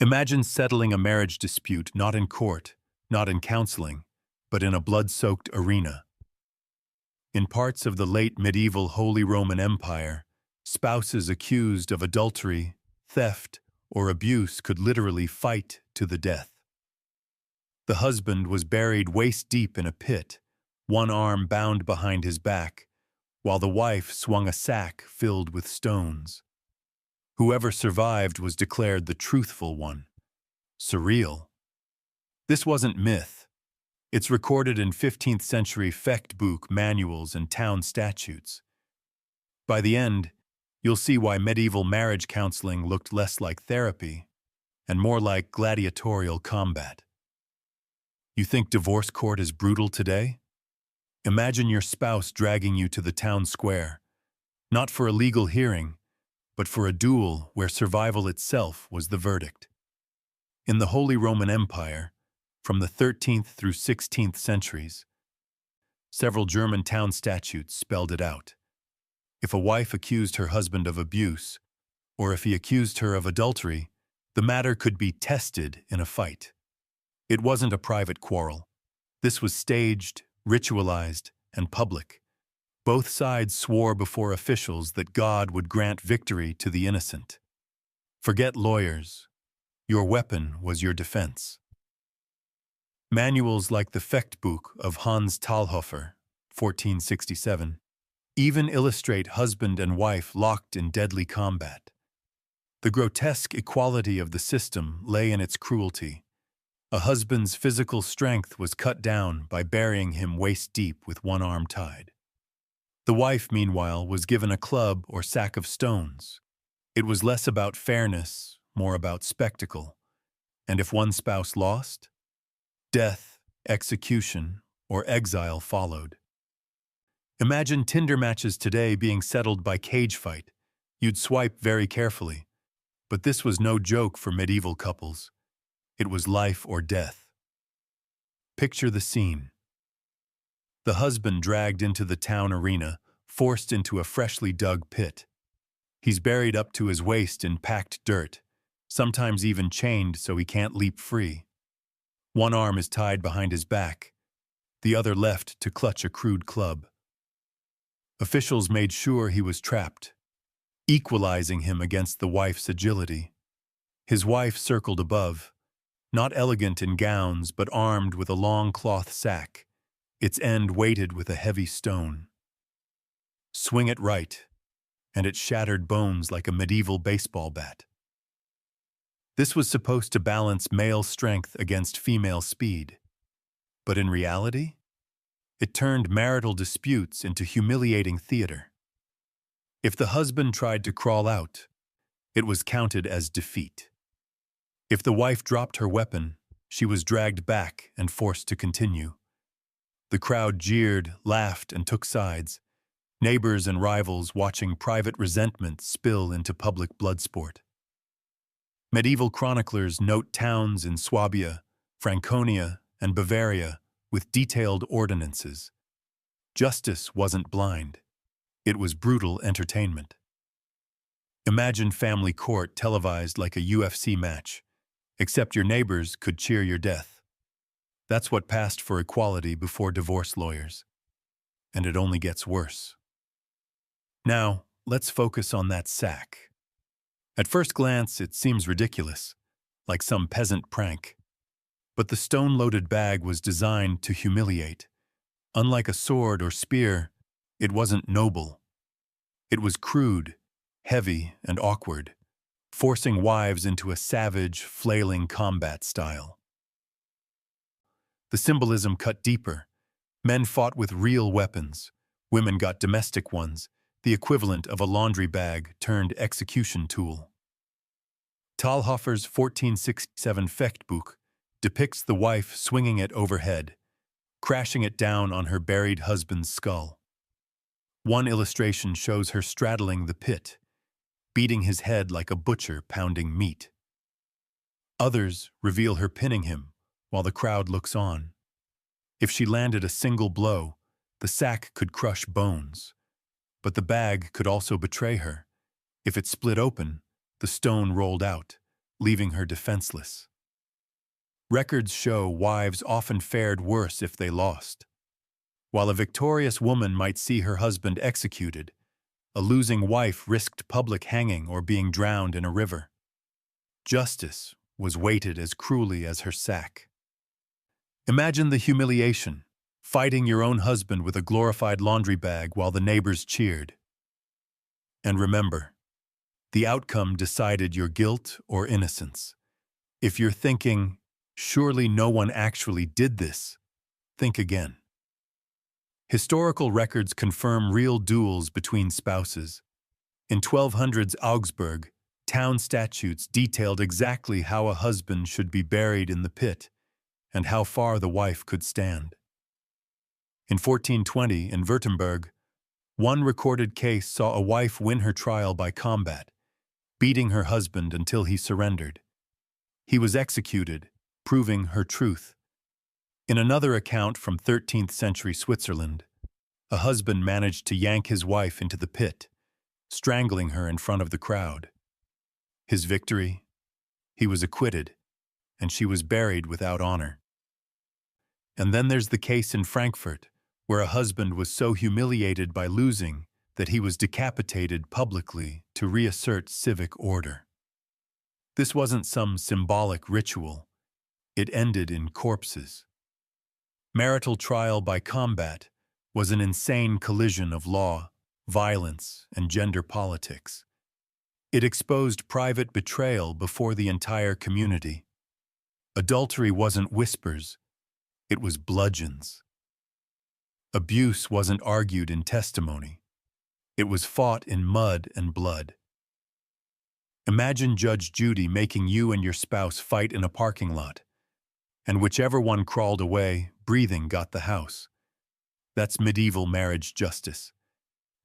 Imagine settling a marriage dispute not in court, not in counseling, but in a blood-soaked arena. In parts of the late medieval Holy Roman Empire, spouses accused of adultery, theft, or abuse could literally fight to the death. The husband was buried waist-deep in a pit, one arm bound behind his back, while the wife swung a sack filled with stones. Whoever survived was declared the truthful one. Surreal. This wasn't myth. It's recorded in 15th century Fechtbuch manuals and town statutes. By the end, you'll see why medieval marriage counseling looked less like therapy and more like gladiatorial combat. You think divorce court is brutal today? Imagine your spouse dragging you to the town square, not for a legal hearing, but for a duel where survival itself was the verdict. In the Holy Roman Empire, from the 13th through 16th centuries, several German town statutes spelled it out. If a wife accused her husband of abuse, or if he accused her of adultery, the matter could be tested in a fight. It wasn't a private quarrel. This was staged, ritualized, and public. Both sides swore before officials that God would grant victory to the innocent. Forget lawyers. Your weapon was your defense. Manuals like the Fechtbuch of Hans Talhofer, 1467, even illustrate husband and wife locked in deadly combat. The grotesque equality of the system lay in its cruelty. A husband's physical strength was cut down by burying him waist-deep with one arm tied. The wife, meanwhile, was given a club or sack of stones. It was less about fairness, more about spectacle. And if one spouse lost, death, execution, or exile followed. Imagine Tinder matches today being settled by cage fight. You'd swipe very carefully. But this was no joke for medieval couples. It was life or death. Picture the scene. The husband dragged into the town arena, forced into a freshly dug pit. He's buried up to his waist in packed dirt, sometimes even chained so he can't leap free. One arm is tied behind his back, the other left to clutch a crude club. Officials made sure he was trapped, equalizing him against the wife's agility. His wife circled above, not elegant in gowns but armed with a long cloth sack, its end weighted with a heavy stone. Swing it right, and it shattered bones like a medieval baseball bat. This was supposed to balance male strength against female speed. But in reality, it turned marital disputes into humiliating theater. If the husband tried to crawl out, it was counted as defeat. If the wife dropped her weapon, she was dragged back and forced to continue. The crowd jeered, laughed, and took sides, neighbors and rivals watching private resentment spill into public bloodsport. Medieval chroniclers note towns in Swabia, Franconia, and Bavaria with detailed ordinances. Justice wasn't blind. It was brutal entertainment. Imagine family court televised like a UFC match, except your neighbors could cheer your death. That's what passed for equality before divorce lawyers. And it only gets worse. Now, let's focus on that sack. At first glance, it seems ridiculous, like some peasant prank. But the stone-loaded bag was designed to humiliate. Unlike a sword or spear, it wasn't noble. It was crude, heavy, and awkward, forcing wives into a savage, flailing combat style. The symbolism cut deeper. Men fought with real weapons. Women got domestic ones, the equivalent of a laundry bag turned execution tool. Talhofer's 1467 Fechtbuch depicts the wife swinging it overhead, crashing it down on her buried husband's skull. One illustration shows her straddling the pit, beating his head like a butcher pounding meat. Others reveal her pinning him while the crowd looks on. If she landed a single blow, the sack could crush bones. But the bag could also betray her. If it split open, the stone rolled out, leaving her defenseless. Records show wives often fared worse if they lost. While a victorious woman might see her husband executed, a losing wife risked public hanging or being drowned in a river. Justice was weighted as cruelly as her sack. Imagine the humiliation, fighting your own husband with a glorified laundry bag while the neighbors cheered. And remember, the outcome decided your guilt or innocence. If you're thinking, surely no one actually did this, think again. Historical records confirm real duels between spouses. In 1200s Augsburg, town statutes detailed exactly how a husband should be buried in the pit and how far the wife could stand. In 1420, in Württemberg, one recorded case saw a wife win her trial by combat, beating her husband until he surrendered. He was executed, proving her truth. In another account from 13th century Switzerland, a husband managed to yank his wife into the pit, strangling her in front of the crowd. His victory? He was acquitted, and she was buried without honor. And then there's the case in Frankfurt, where a husband was so humiliated by losing that he was decapitated publicly to reassert civic order. This wasn't some symbolic ritual. It ended in corpses. Marital trial by combat was an insane collision of law, violence, and gender politics. It exposed private betrayal before the entire community. Adultery wasn't whispers, it was bludgeons. Abuse wasn't argued in testimony. It was fought in mud and blood. Imagine Judge Judy making you and your spouse fight in a parking lot, and whichever one crawled away, breathing, got the house. That's medieval marriage justice.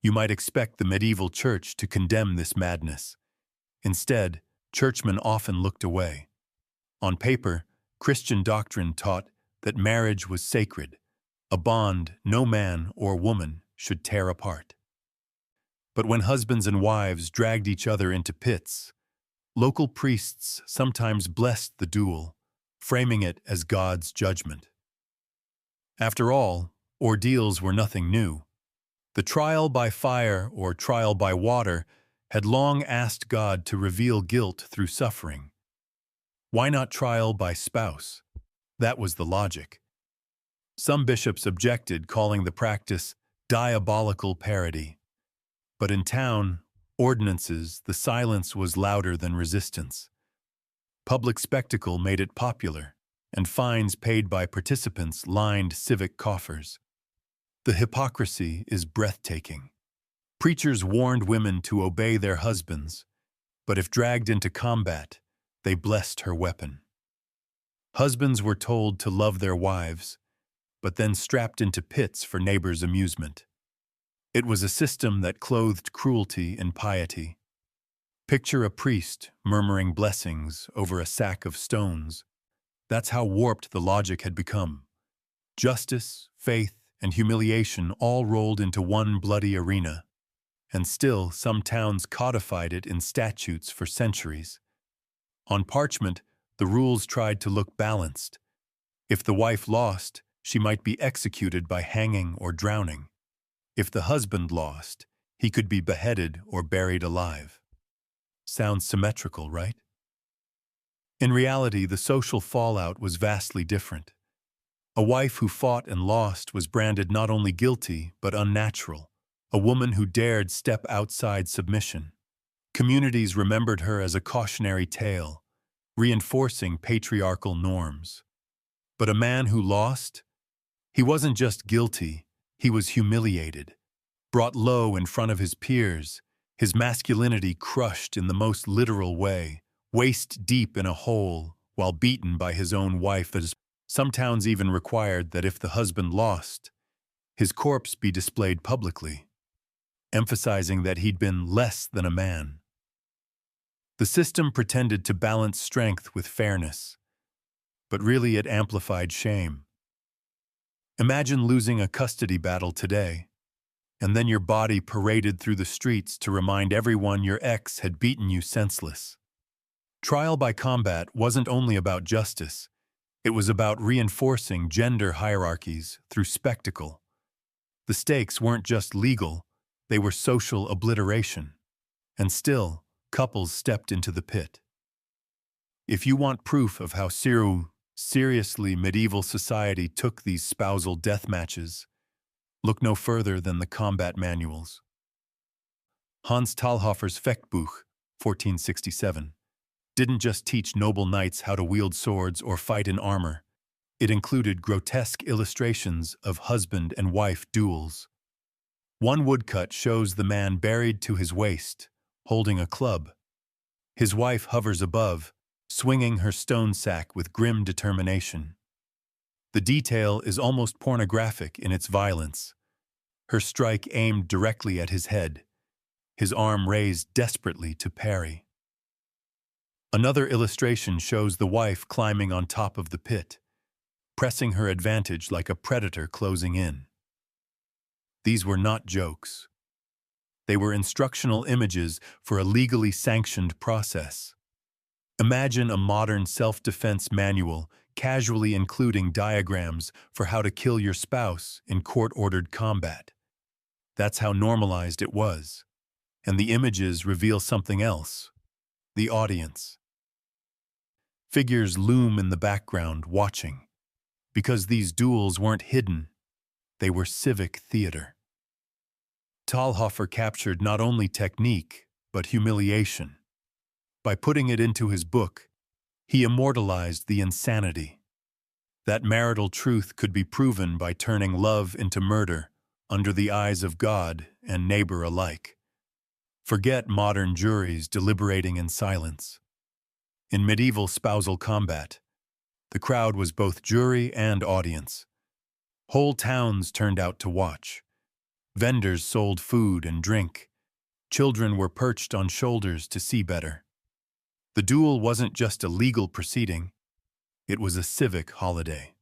You might expect the medieval church to condemn this madness. Instead, churchmen often looked away. On paper, Christian doctrine taught that marriage was sacred, a bond no man or woman should tear apart. But when husbands and wives dragged each other into pits, local priests sometimes blessed the duel, framing it as God's judgment. After all, ordeals were nothing new. The trial by fire or trial by water had long asked God to reveal guilt through suffering. Why not trial by spouse? That was the logic. Some bishops objected, calling the practice diabolical parody. But in town, ordinances, the silence was louder than resistance. Public spectacle made it popular, and fines paid by participants lined civic coffers. The hypocrisy is breathtaking. Preachers warned women to obey their husbands, but if dragged into combat, they blessed her weapon. Husbands were told to love their wives, but then strapped into pits for neighbors' amusement. It was a system that clothed cruelty in piety. Picture a priest murmuring blessings over a sack of stones. That's how warped the logic had become. Justice, faith, and humiliation all rolled into one bloody arena. And still, some towns codified it in statutes for centuries. On parchment, the rules tried to look balanced. If the wife lost, she might be executed by hanging or drowning. If the husband lost, he could be beheaded or buried alive. Sounds symmetrical, right? In reality, the social fallout was vastly different. A wife who fought and lost was branded not only guilty, but unnatural, a woman who dared step outside submission. Communities remembered her as a cautionary tale, reinforcing patriarchal norms. But a man who lost? He wasn't just guilty, he was humiliated, brought low in front of his peers, his masculinity crushed in the most literal way, waist deep in a hole while beaten by his own wife. As some towns even required that if the husband lost, his corpse be displayed publicly, emphasizing that he'd been less than a man. The system pretended to balance strength with fairness, but really it amplified shame. Imagine losing a custody battle today, and then your body paraded through the streets to remind everyone your ex had beaten you senseless. Trial by combat wasn't only about justice, it was about reinforcing gender hierarchies through spectacle. The stakes weren't just legal, they were social obliteration. And still, couples stepped into the pit. If you want proof of how seriously medieval society took these spousal death matches, look no further than the combat manuals. Hans Talhoffer's Fechtbuch, 1467, didn't just teach noble knights how to wield swords or fight in armor. It included grotesque illustrations of husband and wife duels. One woodcut shows the man buried to his waist, holding a club. His wife hovers above, swinging her stone sack with grim determination. The detail is almost pornographic in its violence. Her strike aimed directly at his head, his arm raised desperately to parry. Another illustration shows the wife climbing on top of the pit, pressing her advantage like a predator closing in. These were not jokes. They were instructional images for a legally sanctioned process. Imagine a modern self-defense manual casually including diagrams for how to kill your spouse in court-ordered combat. That's how normalized it was. And the images reveal something else: the audience. Figures loom in the background, watching. Because these duels weren't hidden, they were civic theater. Talhoffer captured not only technique, but humiliation. By putting it into his book, he immortalized the insanity. That marital truth could be proven by turning love into murder under the eyes of God and neighbor alike. Forget modern juries deliberating in silence. In medieval spousal combat, the crowd was both jury and audience. Whole towns turned out to watch. Vendors sold food and drink. Children were perched on shoulders to see better. The duel wasn't just a legal proceeding, it was a civic holiday.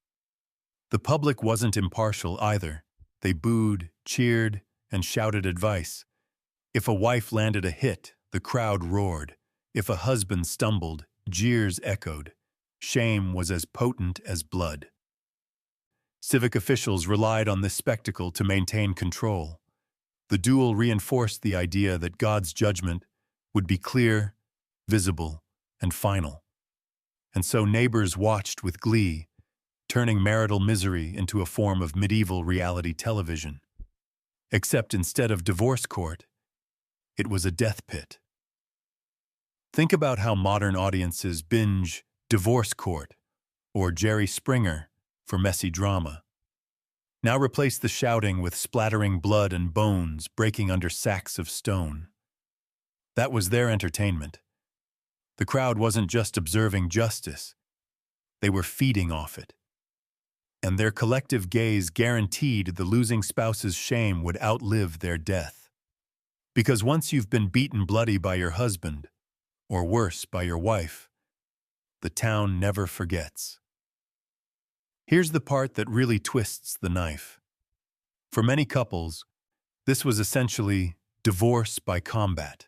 The public wasn't impartial either. They booed, cheered, and shouted advice. If a wife landed a hit, the crowd roared. If a husband stumbled, jeers echoed. Shame was as potent as blood. Civic officials relied on this spectacle to maintain control. The duel reinforced the idea that God's judgment would be clear, visible, and final. And so neighbors watched with glee, turning marital misery into a form of medieval reality television. Except instead of divorce court, it was a death pit. Think about how modern audiences binge Divorce Court or Jerry Springer for messy drama. Now replace the shouting with splattering blood and bones breaking under sacks of stone. That was their entertainment. The crowd wasn't just observing justice, they were feeding off it. And their collective gaze guaranteed the losing spouse's shame would outlive their death. Because once you've been beaten bloody by your husband, or worse, by your wife, the town never forgets. Here's the part that really twists the knife. For many couples, this was essentially divorce by combat.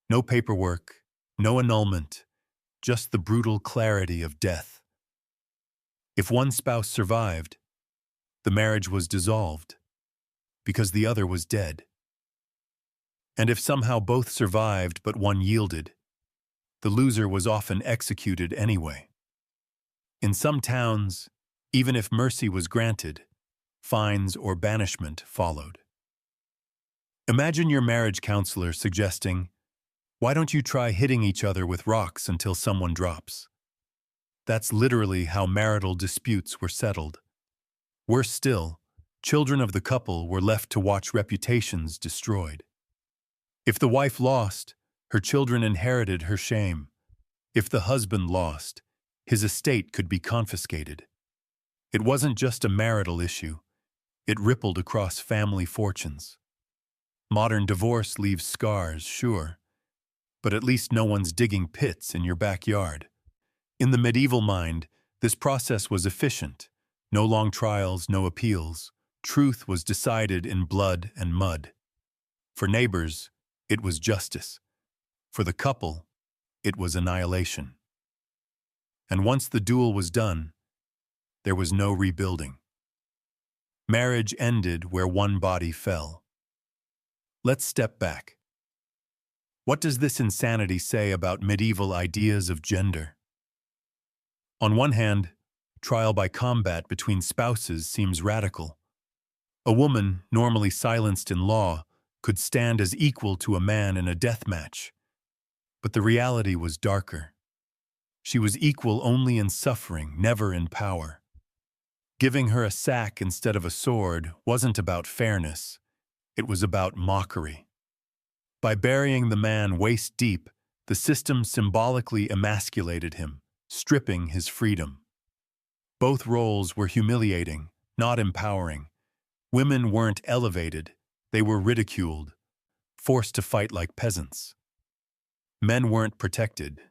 No paperwork, no annulment, just the brutal clarity of death. If one spouse survived, the marriage was dissolved because the other was dead. And if somehow both survived but one yielded, the loser was often executed anyway. In some towns, even if mercy was granted, fines or banishment followed. Imagine your marriage counselor suggesting, "Why don't you try hitting each other with rocks until someone drops?" That's literally how marital disputes were settled. Worse still, children of the couple were left to watch reputations destroyed. If the wife lost, her children inherited her shame. If the husband lost, his estate could be confiscated. It wasn't just a marital issue. It rippled across family fortunes. Modern divorce leaves scars, sure, but at least no one's digging pits in your backyard. In the medieval mind, this process was efficient. No long trials, no appeals. Truth was decided in blood and mud. For neighbors, it was justice. For the couple, it was annihilation. And once the duel was done, there was no rebuilding. Marriage ended where one body fell. Let's step back. What does this insanity say about medieval ideas of gender? On one hand, trial by combat between spouses seems radical. A woman, normally silenced in law, could stand as equal to a man in a death match. But the reality was darker. She was equal only in suffering, never in power. Giving her a sack instead of a sword wasn't about fairness. It was about mockery. By burying the man waist deep, the system symbolically emasculated him, stripping his freedom. Both roles were humiliating, not empowering. Women weren't elevated, they were ridiculed, forced to fight like peasants. Men weren't protected,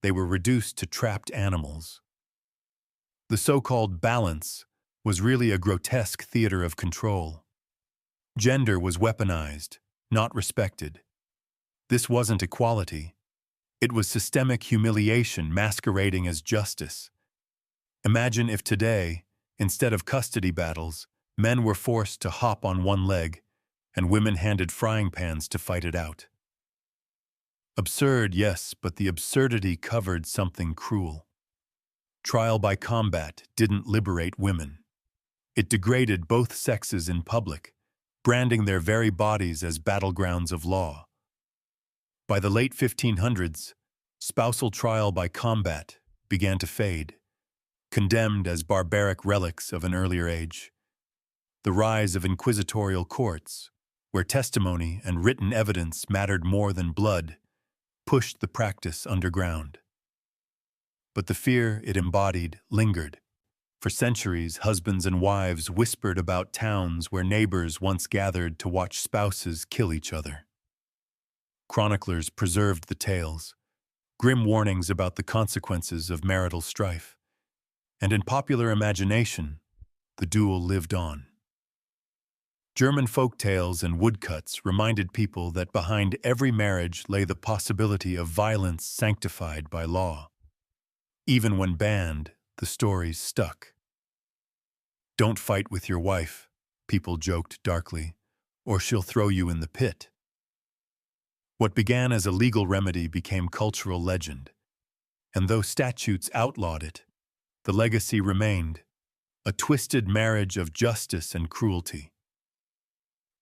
they were reduced to trapped animals. The so-called balance was really a grotesque theater of control. Gender was weaponized, not respected. This wasn't equality. It was systemic humiliation masquerading as justice. Imagine if today, instead of custody battles, men were forced to hop on one leg and women handed frying pans to fight it out. Absurd, yes, but the absurdity covered something cruel. Trial by combat didn't liberate women. It degraded both sexes in public, branding their very bodies as battlegrounds of law. By the late 1500s, spousal trial by combat began to fade, condemned as barbaric relics of an earlier age. The rise of inquisitorial courts, where testimony and written evidence mattered more than blood, pushed the practice underground. But the fear it embodied lingered. For centuries, husbands and wives whispered about towns where neighbors once gathered to watch spouses kill each other. Chroniclers preserved the tales, grim warnings about the consequences of marital strife. And in popular imagination, the duel lived on. German folk tales and woodcuts reminded people that behind every marriage lay the possibility of violence sanctified by law. Even when banned, the stories stuck. "Don't fight with your wife," people joked darkly, "or she'll throw you in the pit." What began as a legal remedy became cultural legend, and though statutes outlawed it, the legacy remained, a twisted marriage of justice and cruelty.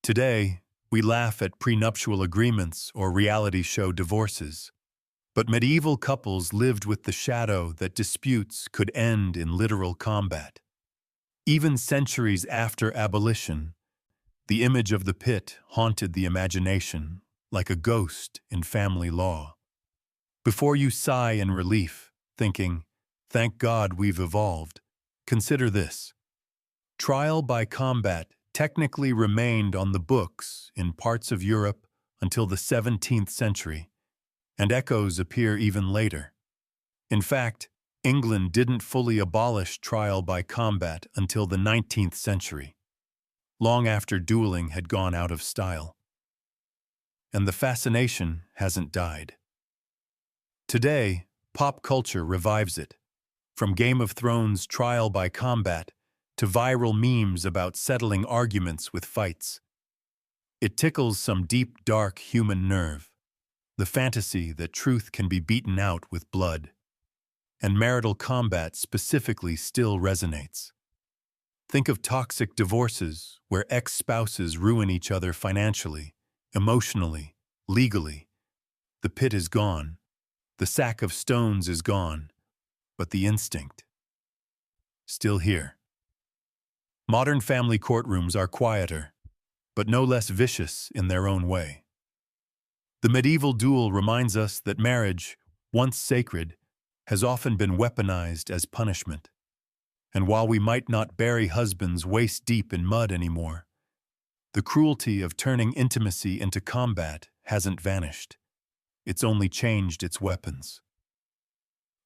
Today, we laugh at prenuptial agreements or reality show divorces, but medieval couples lived with the shadow that disputes could end in literal combat. Even centuries after abolition, the image of the pit haunted the imagination like a ghost in family law. Before you sigh in relief, thinking, "Thank God we've evolved," consider this. Trial by combat technically remained on the books in parts of Europe until the 17th century, and echoes appear even later. In fact, England didn't fully abolish trial by combat until the 19th century, long after dueling had gone out of style. And the fascination hasn't died. Today, pop culture revives it, from Game of Thrones' trial by combat to viral memes about settling arguments with fights. It tickles some deep, dark human nerve, the fantasy that truth can be beaten out with blood. And marital combat specifically still resonates. Think of toxic divorces where ex-spouses ruin each other financially, emotionally, legally. The pit is gone, the sack of stones is gone, but the instinct, still here. Modern family courtrooms are quieter, but no less vicious in their own way. The medieval duel reminds us that marriage, once sacred, has often been weaponized as punishment. And while we might not bury husbands waist deep in mud anymore, the cruelty of turning intimacy into combat hasn't vanished. It's only changed its weapons.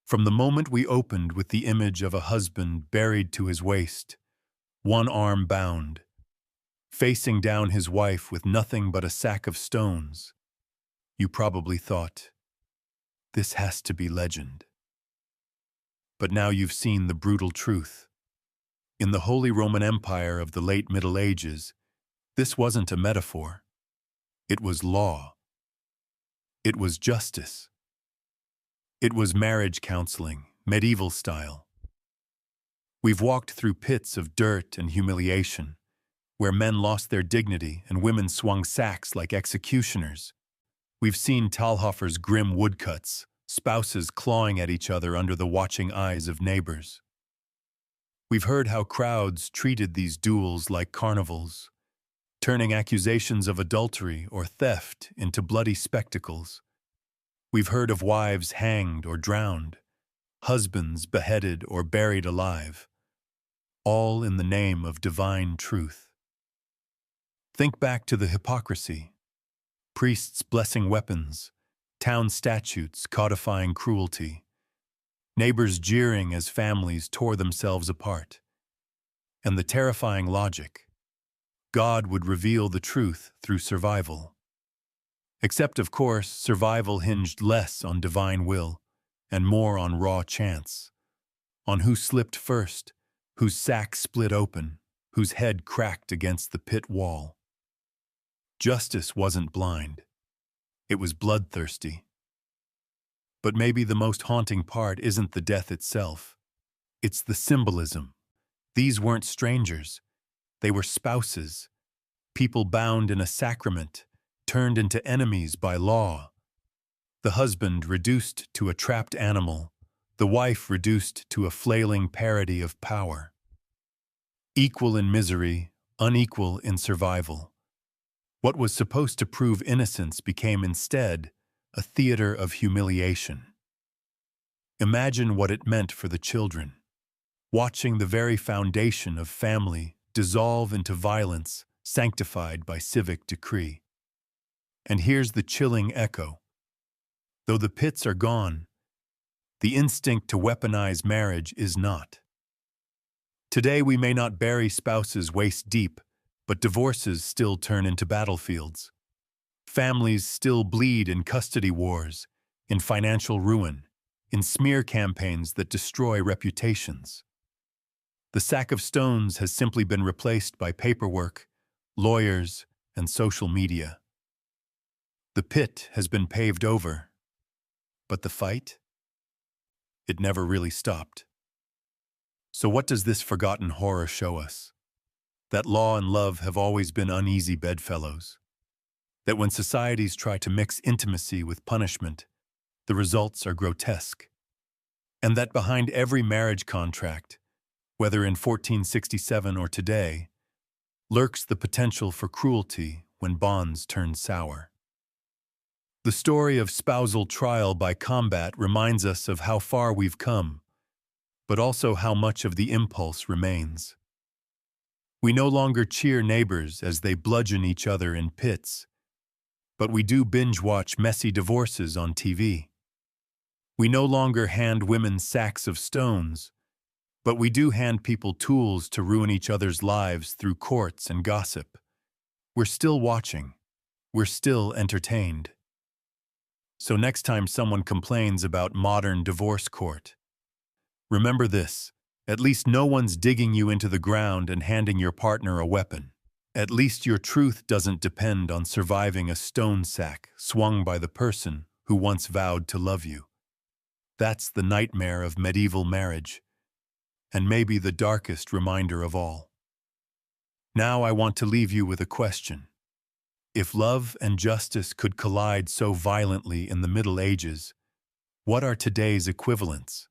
From the moment we opened with the image of a husband buried to his waist, one arm bound, facing down his wife with nothing but a sack of stones, you probably thought, This has to be legend. But now you've seen the brutal truth. In the Holy Roman Empire of the late Middle Ages, this wasn't a metaphor. It was law. It was justice. It was marriage counseling, medieval style. We've walked through pits of dirt and humiliation, where men lost their dignity and women swung sacks like executioners. We've seen Talhofer's grim woodcuts, spouses clawing at each other under the watching eyes of neighbors. We've heard how crowds treated these duels like carnivals, turning accusations of adultery or theft into bloody spectacles. We've heard of wives hanged or drowned, husbands beheaded or buried alive, all in the name of divine truth. Think back to the hypocrisy. Priests blessing weapons, town statutes codifying cruelty, neighbors jeering as families tore themselves apart. And the terrifying logic: God would reveal the truth through survival. Except, of course, survival hinged less on divine will and more on raw chance, on who slipped first, whose sack split open, whose head cracked against the pit wall. Justice wasn't blind. It was bloodthirsty. But maybe the most haunting part isn't the death itself. It's the symbolism. These weren't strangers. They were spouses, people bound in a sacrament, turned into enemies by law. The husband reduced to a trapped animal, the wife reduced to a flailing parody of power. Equal in misery, unequal in survival. What was supposed to prove innocence became instead a theater of humiliation. Imagine what it meant for the children, watching the very foundation of family dissolve into violence sanctified by civic decree. And here's the chilling echo. Though the pits are gone, the instinct to weaponize marriage is not. Today we may not bury spouses waist deep, but divorces still turn into battlefields. Families still bleed in custody wars, in financial ruin, in smear campaigns that destroy reputations. The sack of stones has simply been replaced by paperwork, lawyers, and social media. The pit has been paved over, but the fight? It never really stopped. So what does this forgotten horror show us? That law and love have always been uneasy bedfellows. That when societies try to mix intimacy with punishment, the results are grotesque. And that behind every marriage contract, whether in 1467 or today, lurks the potential for cruelty when bonds turn sour. The story of spousal trial by combat reminds us of how far we've come, but also how much of the impulse remains. We no longer cheer neighbors as they bludgeon each other in pits, but we do binge-watch messy divorces on TV. We no longer hand women sacks of stones, but we do hand people tools to ruin each other's lives through courts and gossip. We're still watching. We're still entertained. So next time someone complains about modern divorce court, remember this: at least no one's digging you into the ground and handing your partner a weapon. At least your truth doesn't depend on surviving a stone sack swung by the person who once vowed to love you. That's the nightmare of medieval marriage, and maybe the darkest reminder of all. Now I want to leave you with a question. If love and justice could collide so violently in the Middle Ages, what are today's equivalents?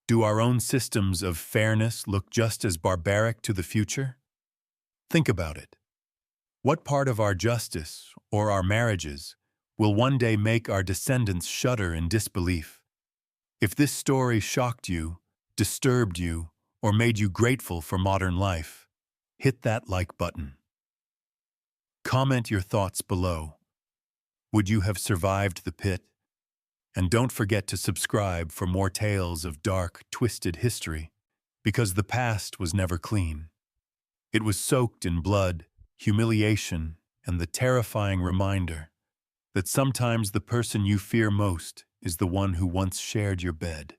Do our own systems of fairness look just as barbaric to the future? Think about it. What part of our justice or our marriages will one day make our descendants shudder in disbelief? If this story shocked you, disturbed you, or made you grateful for modern life, hit that like button. Comment your thoughts below. Would you have survived the pit? And don't forget to subscribe for more tales of dark, twisted history, because the past was never clean. It was soaked in blood, humiliation, and the terrifying reminder that sometimes the person you fear most is the one who once shared your bed.